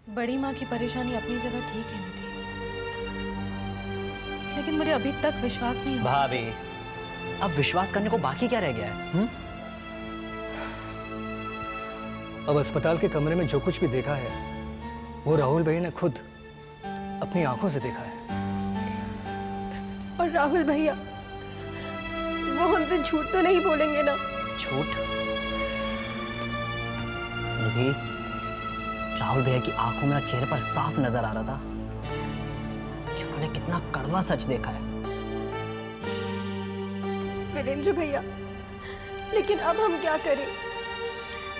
बड़ी माँ की परेशानी अपनी जगह ठीक है निधि, लेकिन मुझे अभी तक विश्वास नहीं हो। भाभी, अब विश्वास करने को बाकी क्या रह गया है? अब अस्पताल के कमरे में जो कुछ भी देखा है वो राहुल भैया ने खुद अपनी आंखों से देखा है। और राहुल भैया वो हमसे झूठ तो नहीं बोलेंगे ना? झूठ? निधि, राहुल भैया की आंखों में और चेहरे पर साफ नजर आ रहा था कि उन्होंने कितना कड़वा सच देखा है। वीरेंद्र भैया, लेकिन अब हम क्या करें?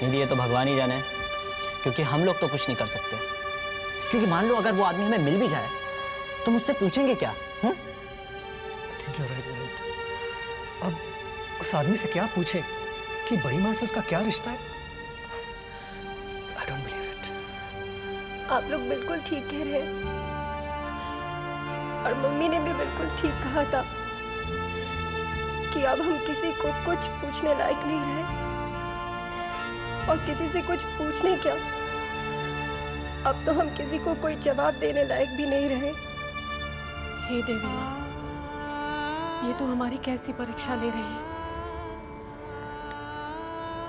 निधि, ये तो भगवान ही जाने, क्योंकि हम लोग तो कुछ नहीं कर सकते। क्योंकि मान लो अगर वो आदमी हमें मिल भी जाए तो मुझसे पूछेंगे क्या? Think you're right, Vineet. अब उस आदमी से क्या पूछे कि बड़ी माँ से उसका क्या रिश्ता है? I don't believe it। आप लोग बिल्कुल ठीक कह रहे हैं, और मम्मी ने भी बिल्कुल ठीक कहा था कि अब हम किसी को कुछ पूछने लायक नहीं रहे, और किसी से कुछ पूछने क्या, अब तो हम किसी को कोई जवाब देने लायक भी नहीं रहे। हे देवी माँ, ये तो हमारी कैसी परीक्षा ले रही है।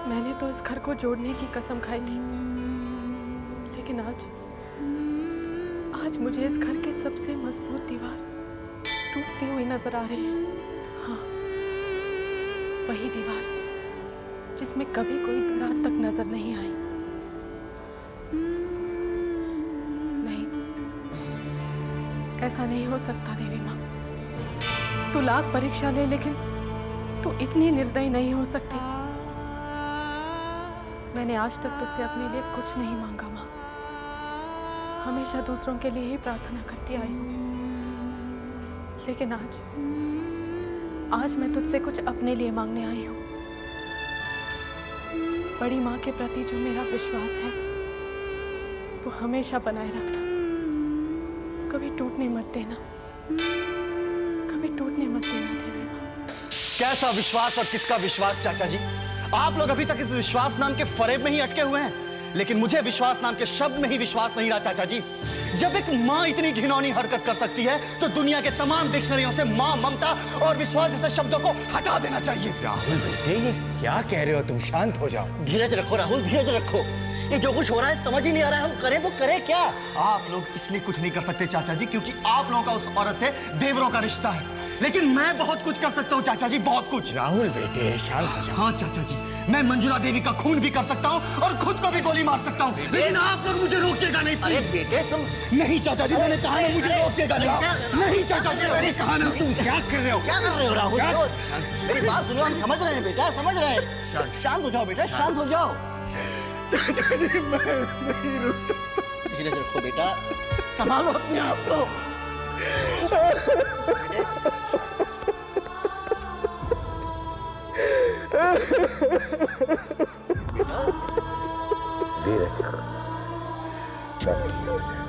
मैंने तो इस घर को जोड़ने की कसम खाई थी, लेकिन आज मुझे इस घर की सबसे मजबूत दीवार टूटती हुई नजर आ रही है। हाँ, वही दीवार जिसमें कभी कोई दरार तक नजर नहीं आई। नहीं, ऐसा नहीं हो सकता देवी माँ। तू लाख परीक्षा ले, लेकिन तू इतनी निर्दयी नहीं हो सकती। मैंने आज तक तुझसे अपने लिए कुछ नहीं मांगा माँ, हमेशा दूसरों के लिए ही प्रार्थना करती आई हूँ। लेकिन आज मैं तुझसे कुछ अपने लिए मांगने आई हूँ। बड़ी माँ के प्रति जो मेरा विश्वास है वो हमेशा बनाए रखना, कभी टूटने मत देना, कभी टूटने मत देना देवी माँ। कैसा विश्वास और किसका विश्वास चाचा जी? आप लोग अभी तक इस विश्वास नाम के फरेब में ही अटके हुए हैं, लेकिन मुझे विश्वास नाम के शब्द में ही विश्वास नहीं रहा चाचा जी। जब एक माँ इतनी घिनौनी हरकत कर सकती है तो दुनिया के तमाम डिक्शनरियों से माँ, ममता और विश्वास जैसे शब्दों को हटा देना चाहिए। राहुल बेटे, ये क्या कह रहे हो तुम? शांत हो जाओ। धीरज रखो राहुल, धीरज रखो। ये जो कुछ हो रहा है समझ ही नहीं आ रहा है, हम करें तो करें क्या? आप लोग इसलिए कुछ नहीं कर सकते चाचा जी क्योंकि आप लोगों का उस औरत से देवरों का रिश्ता है, लेकिन मैं बहुत कुछ कर सकता हूँ चाचा जी, बहुत कुछ। राहुल बेटे शांत हो जाओ। हाँ चाचा जी, मैं मंजुला देवी का खून भी कर सकता हूँ और खुद को भी गोली मार सकता हूँ, लेकिन आप लोग मुझे रोकिएगा नहीं। अरे बेटे तुम नहीं चाचा जी, मैंने कहा ना मुझे रोकिएगा नहीं। नहीं चाचा जी, मैंने कहा ना। तुम क्या कर रहे हो? क्या कर रहे हो राहुल? मेरी बात सुनो, हम समझ रहे हैं बेटा, समझ रहे हैं। शांत हो जाओ बेटा, शांत हो जाओ। चाचा जी, मैं नहीं रुक सकता। धीरज रखो बेटा, संभालो अपने आप को। धीरज, सब ठीक हो जाए।